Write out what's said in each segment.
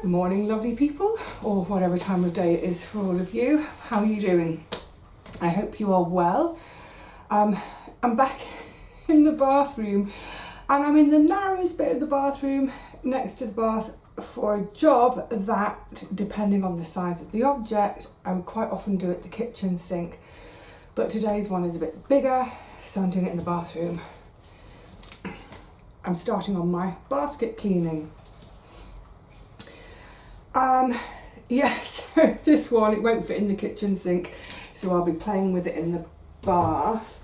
Good morning, lovely people, or whatever time of day it is for all of you. How are you doing? I hope you are well. I'm back in the bathroom, and I'm in the narrowest bit of the bathroom next to the bath for a job that, depending on the size of the object, I would quite often do at the kitchen sink. But today's one is a bit bigger, so I'm doing it in the bathroom. I'm starting on my basket cleaning. Yes, this one, it won't fit in the kitchen sink, so I'll be playing with it in the bath.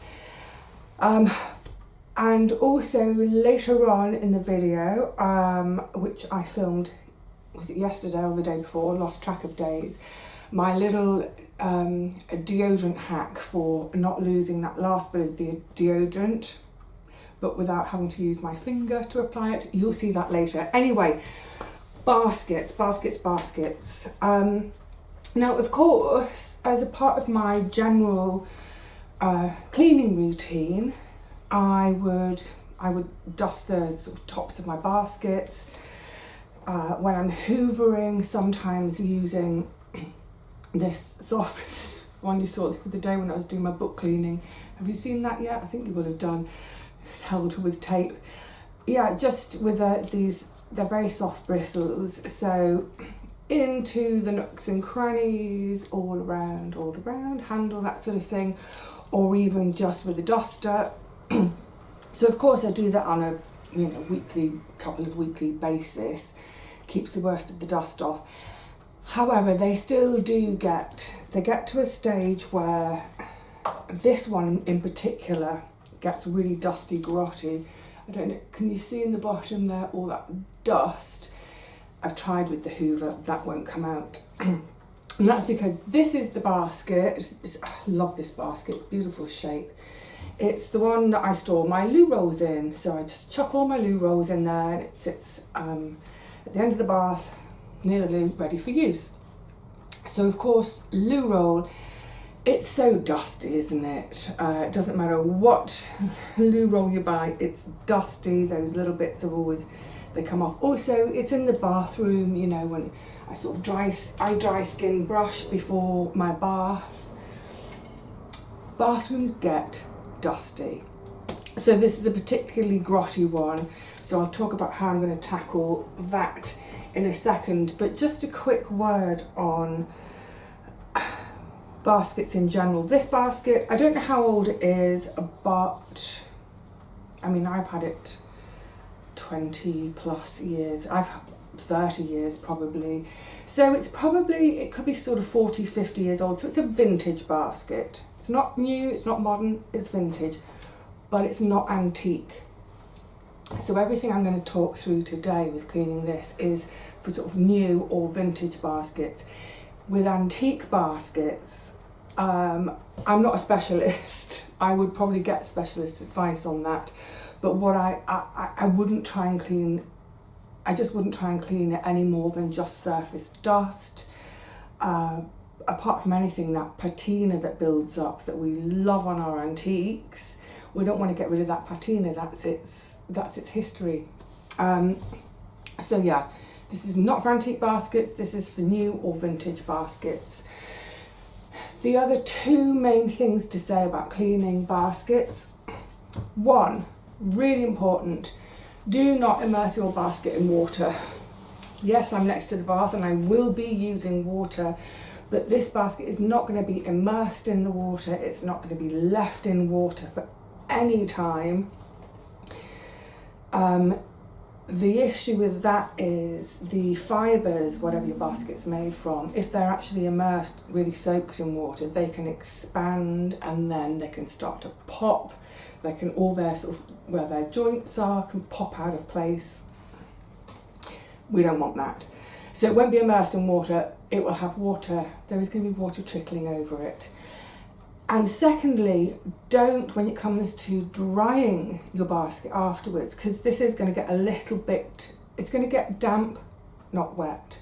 And also later on in the video, which I filmed, was it yesterday or the day before, lost track of days, my little deodorant hack for not losing that last bit of the deodorant, but without having to use my finger to apply it. You'll see that later. Anyway, baskets. Now, of course, as a part of my general cleaning routine, I would dust the sort of tops of my baskets. When I'm hoovering, sometimes using this soft one you saw the other day when I was doing my book cleaning. Have you seen that yet? I think you will have done. It's held with tape. Yeah, just with they're very soft bristles, so into the nooks and crannies, all around, handle, that sort of thing, or even just with a duster. So of course I do that on a couple of weekly basis, keeps the worst of the dust off. However, they still do get to a stage where this one in particular gets really dusty, grotty. I don't know, can you see in the bottom there all that dust? I've tried with the Hoover, that won't come out. And that's because this is the basket. I love this basket, it's a beautiful shape. It's the one that I store my loo rolls in. So I just chuck all my loo rolls in there, and it sits at the end of the bath, near the loo, ready for use. So of course, loo roll, it's so dusty, isn't it? It doesn't matter what loo roll you buy, it's dusty. Those little bits are always, they come off. Also, it's in the bathroom, when I sort of dry skin brush before my bath. Bathrooms get dusty. So this is a particularly grotty one, so I'll talk about how I'm going to tackle that in a second. But just a quick word on baskets in general. This basket, I don't know how old it is, but I've had it 20 plus years. I've 30 years probably. So it could be sort of 40, 50 years old. So it's a vintage basket. It's not new, it's not modern, it's vintage, but it's not antique. So everything I'm going to talk through today with cleaning this is for sort of new or vintage baskets. With antique baskets, I'm not a specialist. I would probably get specialist advice on that. But what I wouldn't try and clean, I just wouldn't try and clean it any more than just surface dust. Apart from anything, that patina that builds up that we love on our antiques, we don't want to get rid of that patina. That's its history. So yeah, this is not for antique baskets. This is for new or vintage baskets. The other two main things to say about cleaning baskets. One, really important, do not immerse your basket in water. Yes, I'm next to the bath and I will be using water, but this basket is not going to be immersed in the water. It's not going to be left in water for any time. The issue with that is the fibres, whatever your basket's made from, if they're actually immersed, really soaked in water, they can expand and then they can start to pop. They can, all their sort of, where their joints are, can pop out of place. We don't want that. So it won't be immersed in water, it will have water, there is going to be water trickling over it. And secondly, don't, when it comes to drying your basket afterwards, because this is going to get a little bit, it's going to get damp, not wet.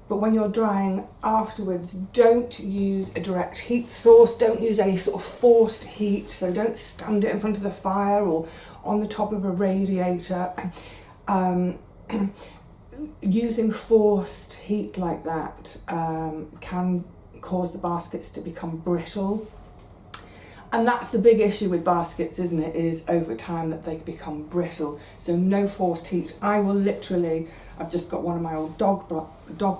But when you're drying afterwards, don't use a direct heat source, don't use any sort of forced heat, so don't stand it in front of the fire or on the top of a radiator. using forced heat like that can cause the baskets to become brittle. And that's the big issue with baskets, isn't it, is over time that they become brittle. So no forced heat. I will literally, I've just got one of my old dog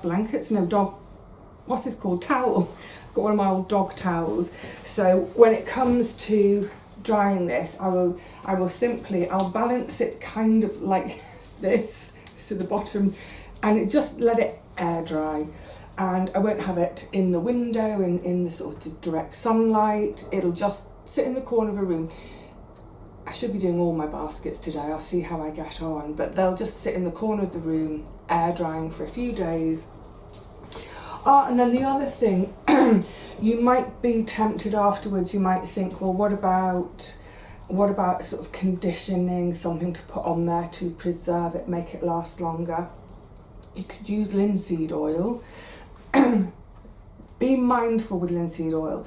blankets, what's this called, towel. I've got one of my old dog towels. So when it comes to drying this, I'll balance it kind of like this, so the bottom, and just let it air dry. And I won't have it in the window, in the sort of direct sunlight. It'll just sit in the corner of a room. I should be doing all my baskets today, I'll see how I get on, but they'll just sit in the corner of the room, air drying for a few days. And then the other thing, you might be tempted afterwards, you might think, well, what about sort of conditioning, something to put on there to preserve it, make it last longer. You could use linseed oil. Be mindful with linseed oil.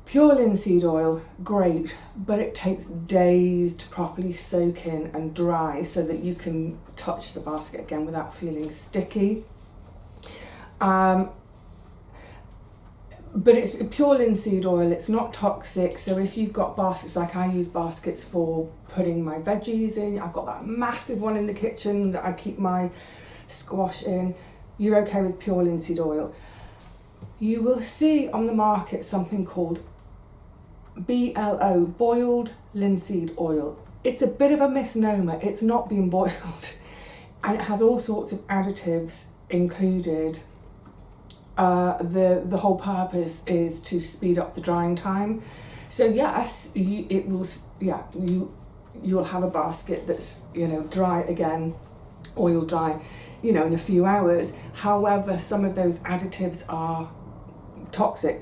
Pure linseed oil, great, but it takes days to properly soak in and dry so that you can touch the basket again without feeling sticky. But it's pure linseed oil, it's not toxic, so if you've got baskets, like I use baskets for putting my veggies in, I've got that massive one in the kitchen that I keep my squash in, you're okay with pure linseed oil. You will see on the market something called BLO, boiled linseed oil. It's a bit of a misnomer, it's not been boiled, and it has all sorts of additives included. The whole purpose is to speed up the drying time. So yes, you'll have a basket that's, dry again, oil dry, in a few hours. However, some of those additives are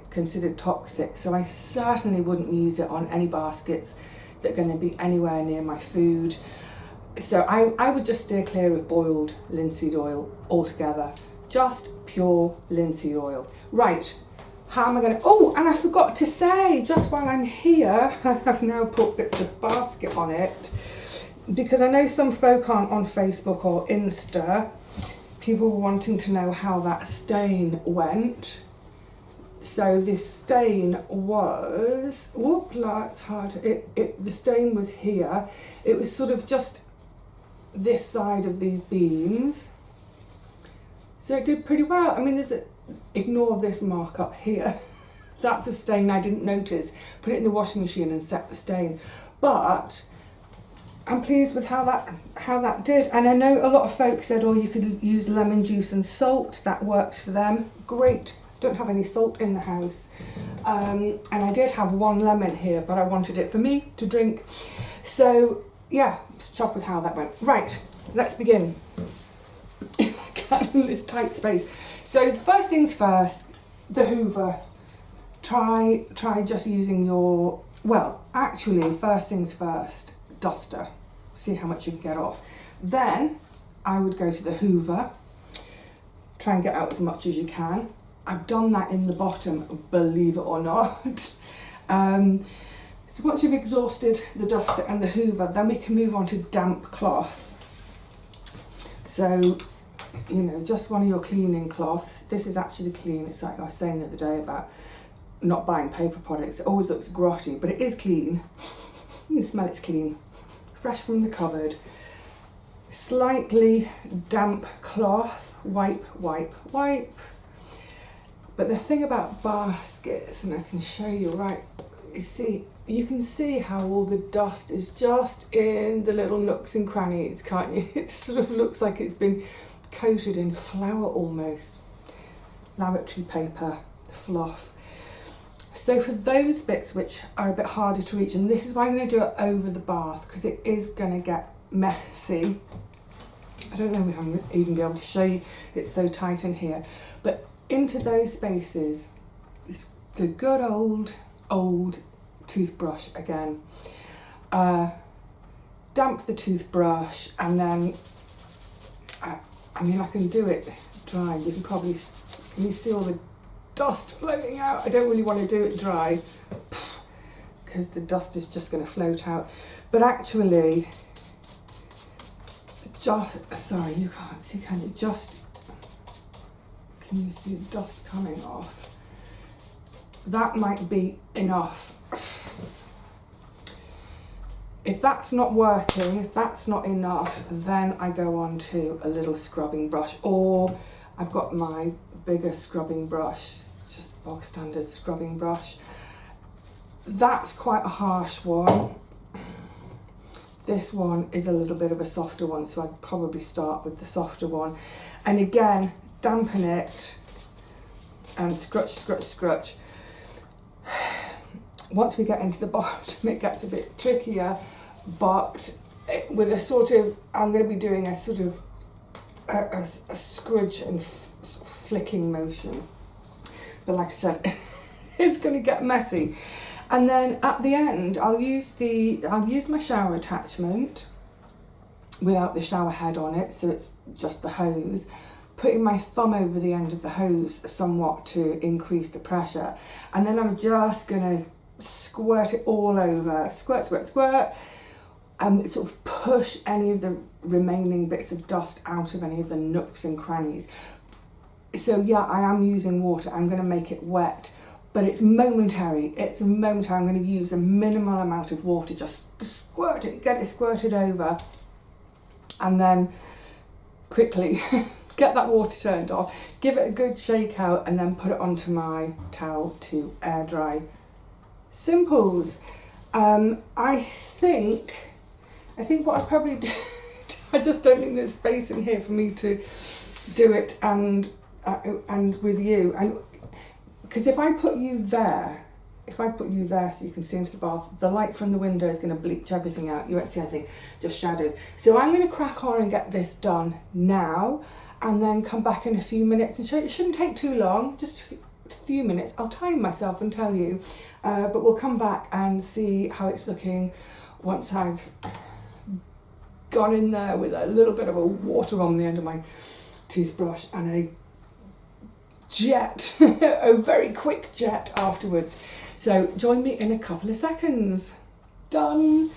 considered toxic. So I certainly wouldn't use it on any baskets that are going to be anywhere near my food. So I would just steer clear of boiled linseed oil altogether. Just pure linseed oil. Right, how am I going to... Oh, and I forgot to say, just while I'm here, I've now put bits of basket on it, because I know some folk aren't on Facebook or Insta. People were wanting to know how that stain went. So this stain was... it's hard. The stain was here. It was sort of just this side of these beams. So it did pretty well. I mean, ignore this mark up here. That's a stain I didn't notice. Put it in the washing machine and set the stain. But I'm pleased with how that did. And I know a lot of folks said, oh, you could use lemon juice and salt. That works for them. Great. Don't have any salt in the house. And I did have one lemon here, but I wanted it for me to drink. So yeah, chuffed with how that went. Right, let's begin. In this tight space. So first things first, the Hoover. Try just using your, first things first, duster. See how much you can get off. Then I would go to the Hoover, try and get out as much as you can. I've done that in the bottom, believe it or not. So once you've exhausted the duster and the Hoover, then we can move on to damp cloth. So just one of your cleaning cloths. This is actually clean. It's like I was saying the other day about not buying paper products. It always looks grotty, but it is clean. You can smell it's clean. Fresh from the cupboard. Slightly damp cloth. Wipe. But the thing about baskets, and I can show you you can see how all the dust is just in the little nooks and crannies, can't you? It sort of looks like it's been coated in flour almost. Lavatory paper, fluff. So for those bits which are a bit harder to reach, and this is why I'm going to do it over the bath, because it is going to get messy. I don't know if I'm even be able to show you, it's so tight in here. But into those spaces, it's the good old toothbrush again. Damp the toothbrush, and then I can do it dry. You see all the dust floating out. I don't really want to do it dry because the dust is just going to float out. But actually, just, sorry, you can't see, can you? Can you see the dust coming off? That might be enough. If that's not working, if that's not enough, then I go on to a little scrubbing brush, or I've got my bigger scrubbing brush, just bog standard scrubbing brush. That's quite a harsh one. This one is a little bit of a softer one, so I'd probably start with the softer one. And again, dampen it and scrunch, scrunch, scrunch. Once we get into the bottom, it gets a bit trickier, but with a sort of, I'm going to be doing a sort of a scrunch and sort of flicking motion. But like I said, it's going to get messy. And then at the end, I'll use my shower attachment without the shower head on it, so it's just the hose, putting my thumb over the end of the hose somewhat to increase the pressure. And then I'm just going to squirt it all over, squirt, squirt, squirt, and sort of push any of the remaining bits of dust out of any of the nooks and crannies. So yeah, I am using water. I'm going to make it wet, but it's momentary. I'm going to use a minimal amount of water, just squirt it, get it squirted over, and then quickly get that water turned off, give it a good shake out, and then put it onto my towel to air dry. Simples. I think what I probably do, I just don't think there's space in here for me to do it and with you, and because if I put you there so you can see into the bath, the light from the window is going to bleach everything out. You won't see anything, just shadows. So I'm going to crack on and get this done now, and then come back in a few minutes and show you. It shouldn't take too long, just a few minutes. I'll time myself and tell you, but we'll come back and see how it's looking once I've gone in there with a little bit of a water on the end of my toothbrush and a jet, a very quick jet afterwards. So join me in a couple of seconds. Done.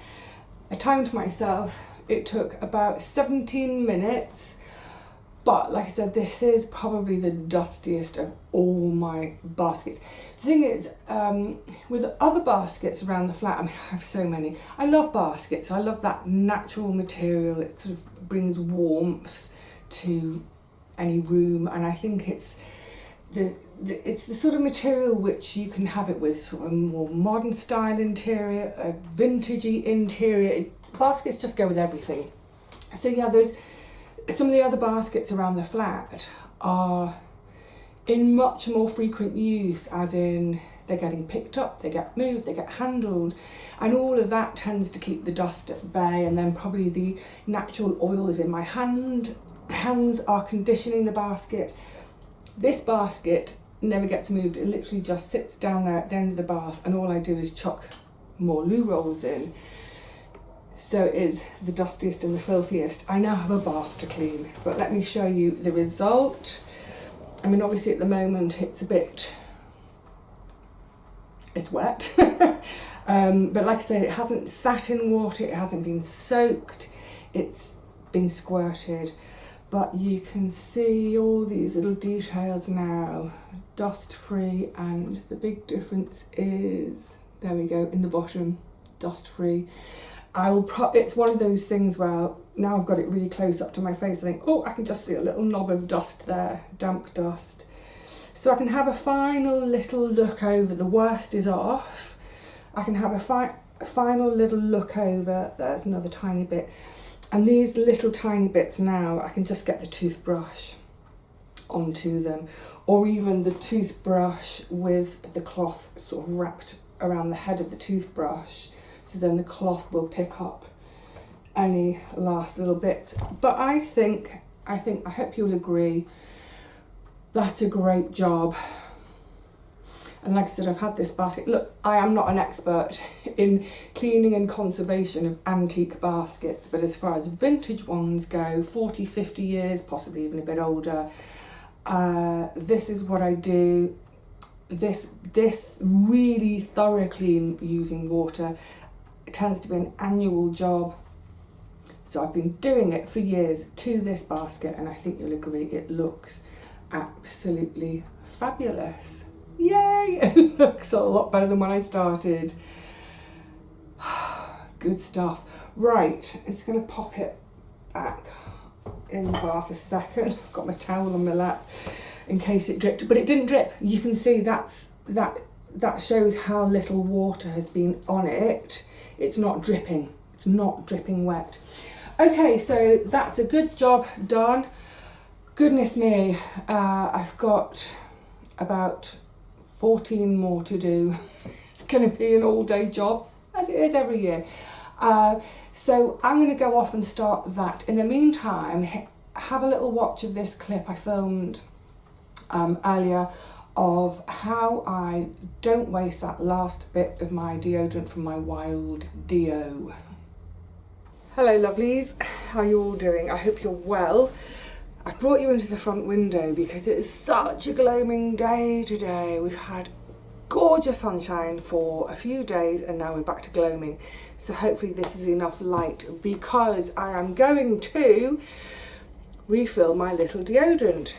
I timed myself. It took about 17 minutes. But like I said, this is probably the dustiest of all my baskets. The thing is, with other baskets around the flat, I mean, I have so many. I love baskets. I love that natural material. It sort of brings warmth to any room, and I think it's the sort of material which you can have it with sort of a more modern style interior, a vintagey interior. Baskets just go with everything. So yeah, some of the other baskets around the flat are in much more frequent use, as in they're getting picked up, they get moved, they get handled, and all of that tends to keep the dust at bay. And then probably the natural oils in my hands are conditioning the basket. This basket never gets moved. It literally just sits down there at the end of the bath, and all I do is chuck more loo rolls in. So it is the dustiest and the filthiest. I now have a bath to clean, but let me show you the result. I mean, obviously at the moment it's wet. But like I said, it hasn't sat in water, it hasn't been soaked, it's been squirted. But you can see all these little details now, dust free, and the big difference is, there we go, in the bottom, dust free. It's one of those things where now I've got it really close up to my face, I think, oh, I can just see a little knob of dust there, damp dust. So I can have a final little look over, the worst is off. I can have a final little look over, there's another tiny bit. And these little tiny bits now, I can just get the toothbrush onto them, or even the toothbrush with the cloth sort of wrapped around the head of the toothbrush, so then the cloth will pick up any last little bits. But I hope you'll agree, that's a great job. And like I said, I've had this basket. Look, I am not an expert in cleaning and conservation of antique baskets, but as far as vintage ones go, 40, 50 years, possibly even a bit older, this is what I do. This really thorough clean using water, it tends to be an annual job. So I've been doing it for years to this basket, and I think you'll agree it looks absolutely fabulous. Yay! It looks a lot better than when I started. Good stuff. Right, I'm just going to pop it back in the bath a second. I've got my towel on my lap in case it dripped, but it didn't drip. You can see that shows how little water has been on it. It's not dripping. It's not dripping wet. Okay, so that's a good job done. Goodness me, I've got about 14 more to do. It's going to be an all-day job, as it is every year. So I'm going to go off and start that. In the meantime, have a little watch of this clip I filmed earlier of how I don't waste that last bit of my deodorant from my Wild Deo. Hello lovelies, how are you all doing? I hope you're well. I brought you into the front window because it is such a gloaming day today. We've had gorgeous sunshine for a few days and now we're back to gloaming. So hopefully this is enough light because I am going to refill my little deodorant.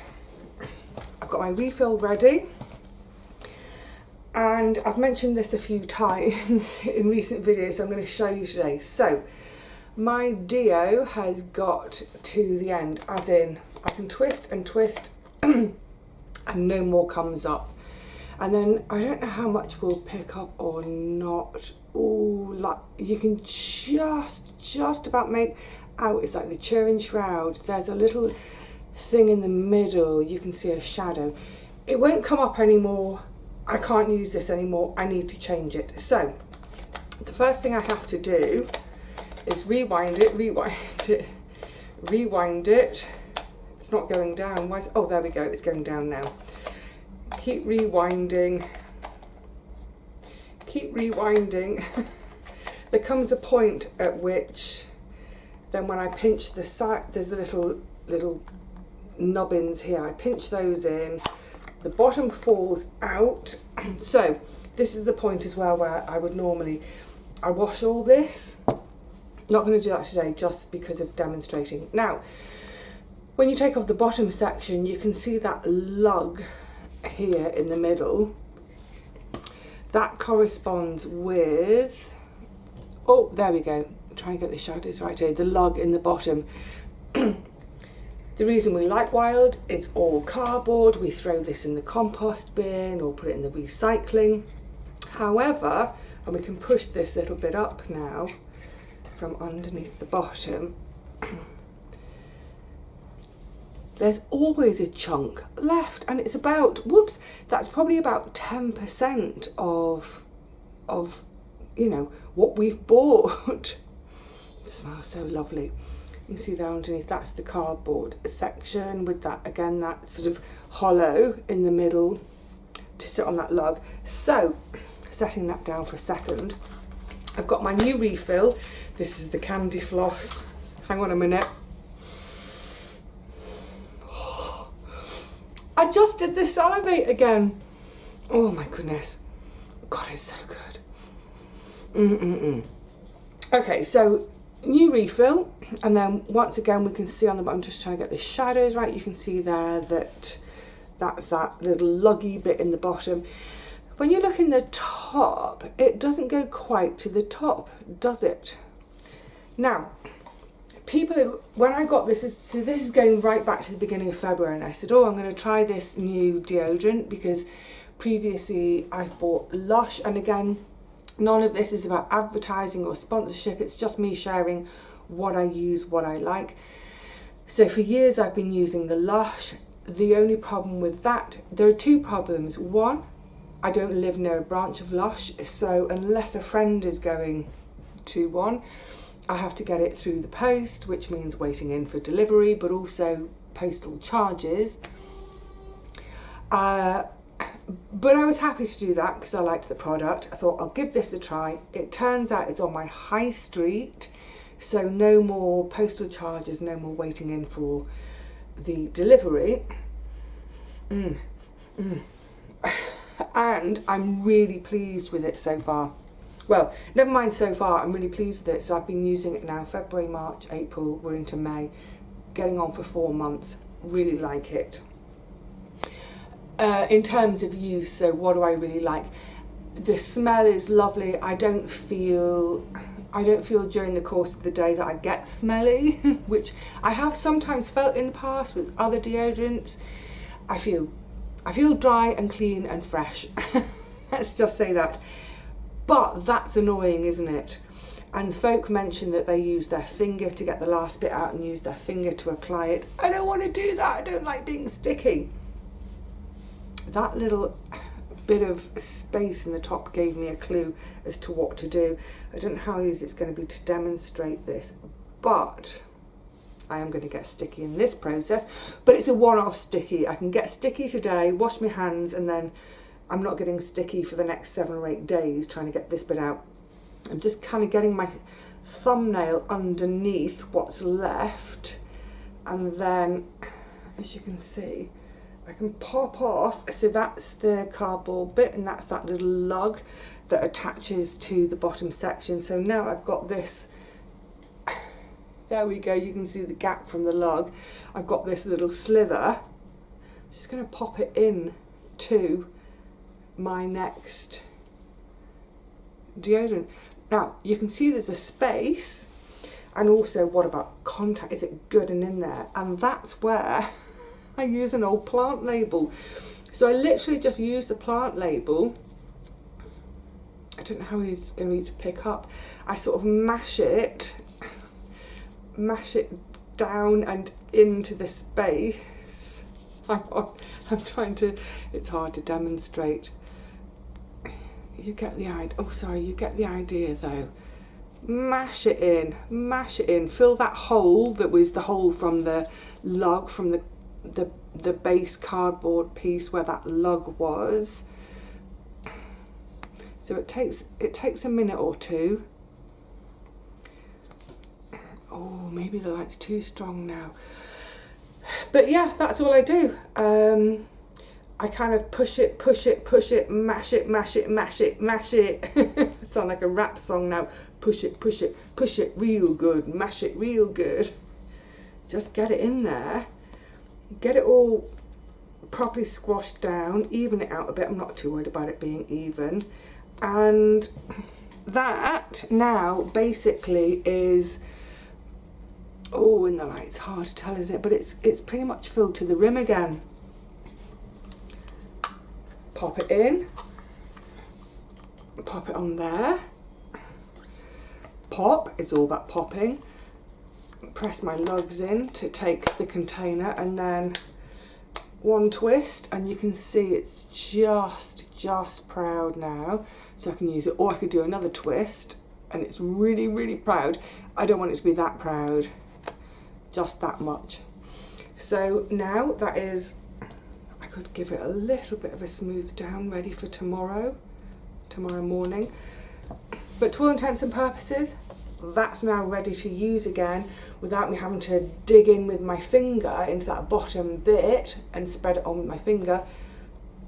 I've got my refill ready. And I've mentioned this a few times in recent videos, so I'm going to show you today. So my deo has got to the end, as in I can twist and twist and no more comes up. And then I don't know how much will pick up or not. Oh, like you can just about make out. It's like the Turin shroud. There's a little thing in the middle. You can see a shadow. It won't come up anymore. I can't use this anymore. I need to change it. So the first thing I have to do is rewind it. It's not going down. Why is, oh, there we go. It's going down now. Keep rewinding. There comes a point at which then when I pinch the side, there's the little nubbins here. I pinch those in. The bottom falls out. So this is the point as well where I would normally, I wash all this. Not going to do that today just because of demonstrating. Now, when you take off the bottom section, you can see that lug here in the middle. That corresponds with, oh, there we go. I'm trying to get the shadows right here. The lug in the bottom. The reason we like Wild, it's all cardboard. We throw this in the compost bin or put it in the recycling. However, and we can push this little bit up now from underneath the bottom. There's always a chunk left, and it's about, whoops, that's probably about 10% of you know, what we've bought. It smells so lovely. You can see there underneath, that's the cardboard section with that, again, that sort of hollow in the middle to sit on that lug. So, setting that down for a second, I've got my new refill. This is the candy floss. Hang on a minute. I just did the salivate again. Oh my goodness. God, it's so good. Okay, so new refill, and then once again we can see on the bottom, I'm just trying to get the shadows right, you can see there that that's that little luggy bit in the bottom. When you look in the top, it doesn't go quite to the top, does it? Now, people, when I got this, so this is going right back to the beginning of February, and I said, oh, I'm going to try this new deodorant because previously I've bought Lush, and again, none of this is about advertising or sponsorship, it's just me sharing what I use, what I like. So for years I've been using the Lush. The only problem with that, there are two problems. One, I don't live near a branch of Lush, so unless a friend is going to one, I have to get it through the post, which means waiting in for delivery, but also postal charges. But I was happy to do that because I liked the product. I thought I'll give this a try. It turns out it's on my high street, so no more postal charges, no more waiting in for the delivery. And I'm really pleased with it so far. Well, never mind so far, I'm really pleased with it. So I've been using it now, February, March, April, we're into May, getting on for 4 months, really like it. In terms of use, so what do I really like? The smell is lovely. I don't feel during the course of the day that I get smelly, which I have sometimes felt in the past with other deodorants. I feel dry and clean and fresh. Let's just say that. But that's annoying, isn't it? And folk mention that they use their finger to get the last bit out and use their finger to apply it. I don't want to do that. I don't like being sticky. That little bit of space in the top gave me a clue as to what to do. I don't know how easy it's going to be to demonstrate this, but I am going to get sticky in this process. But it's a one-off sticky. I can get sticky today, wash my hands, and then I'm not getting sticky for the next 7 or 8 days trying to get this bit out. I'm just kind of getting my thumbnail underneath what's left, and then, as you can see, I can pop off. So that's the cardboard bit, and that's that little lug that attaches to the bottom section. So now I've got this, there we go, you can see the gap from the lug. I've got this little slither. Just going to pop it in to my next deodorant. Now you can see there's a space, and also what about contact? Is it good and in there? And that's where I use an old plant label. So I literally just use the plant label. I don't know how he's going to be to pick up. I sort of mash it down and into the space. I'm trying to, it's hard to demonstrate. You get the idea. Oh, sorry, you get the idea though. Mash it in, fill that hole that was the hole from the lug, from the base cardboard piece where that lug was. So it takes a minute or two. Oh, maybe the light's too strong now. But yeah, that's all I do. I kind of push it, mash it. Sound like a rap song now. Push it real good, mash it real good. Just get it in there. Get it all properly squashed down, even it out a bit. I'm not too worried about it being even. And that now basically is, oh, in the light it's hard to tell, is it? But it's pretty much filled to the rim again. Pop it in, pop it on there, pop, it's all about popping, press my lugs in to take the container, and then one twist, and you can see it's just proud now, so I can use it, or I could do another twist, and it's really proud. I don't want it to be that proud, just that much. So now that is, I could give it a little bit of a smooth down, ready for tomorrow morning. But to all intents and purposes, that's now ready to use again without me having to dig in with my finger into that bottom bit and spread it on with my finger.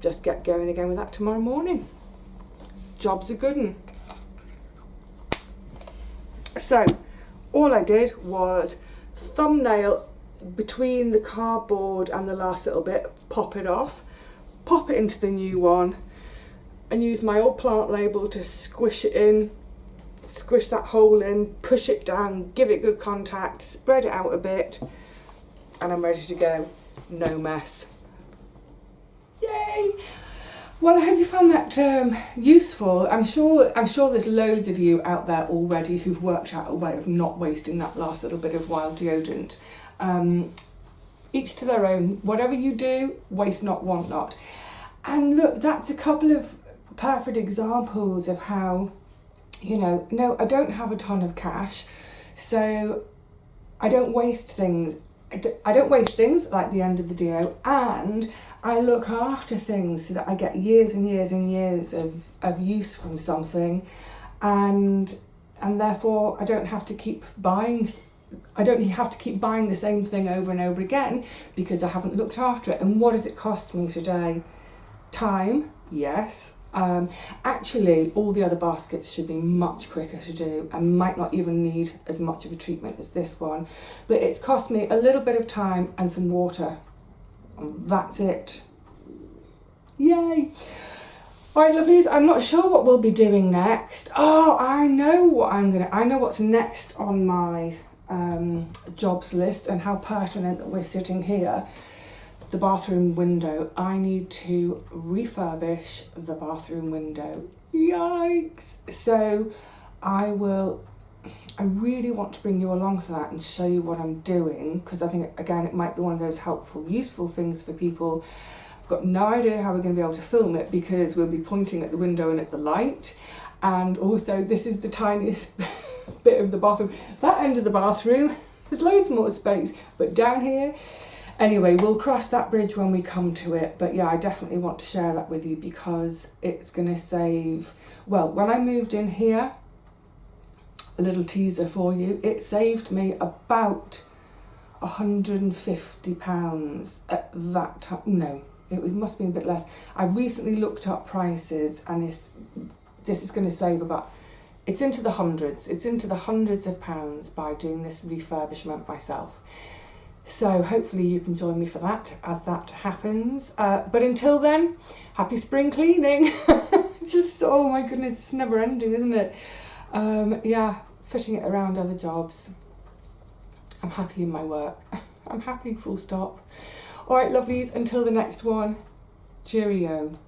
Just get going again with that tomorrow morning. Job's a good one. So all I did was thumbnail between the cardboard and the last little bit, pop it off, pop it into the new one, and use my old plant label to squish it in, squish that hole in, push it down, give it good contact, spread it out a bit, and I'm ready to go. No mess. Yay! Well, I hope you found that useful. I'm sure there's loads of you out there already who've worked out a way of not wasting that last little bit of wild deodorant. Each to their own. Whatever you do, waste not, want not. And look, that's a couple of perfect examples of how, no, I don't have a ton of cash, so I don't waste things. I don't waste things like the end of the deo, and I look after things so that I get years and years and years of use from something, and therefore I don't have to keep buying the same thing over and over again because I haven't looked after it. And what does it cost me today? Time Yes. Actually, all the other baskets should be much quicker to do and might not even need as much of a treatment as this one. But it's cost me a little bit of time and some water. And that's it. Yay! Alright, lovelies, I'm not sure what we'll be doing next. Oh, I know what's next on my jobs list, and how pertinent that we're sitting here. The bathroom window. I need to refurbish the bathroom window. Yikes! So I really want to bring you along for that and show you what I'm doing, because I think, again, it might be one of those helpful, useful things for people. I've got no idea how we're going to be able to film it, because we'll be pointing at the window and at the light. And also, this is the tiniest bit of the bathroom. That end of the bathroom, there's loads more space, but down here, anyway, we'll cross that bridge when we come to it. But yeah, I definitely want to share that with you, because it's going to save, well, when I moved in here, a little teaser for you, it saved me about £150 at that time. No, must have been a bit less. I recently looked up prices, and this is going to save about, it's into the hundreds of pounds by doing this refurbishment myself. So hopefully you can join me for that as that happens. But until then, happy spring cleaning. Just, oh my goodness, it's never ending, isn't it? Yeah, fitting it around other jobs. I'm happy in my work. I'm happy, full stop. All right, lovelies, until the next one, cheerio.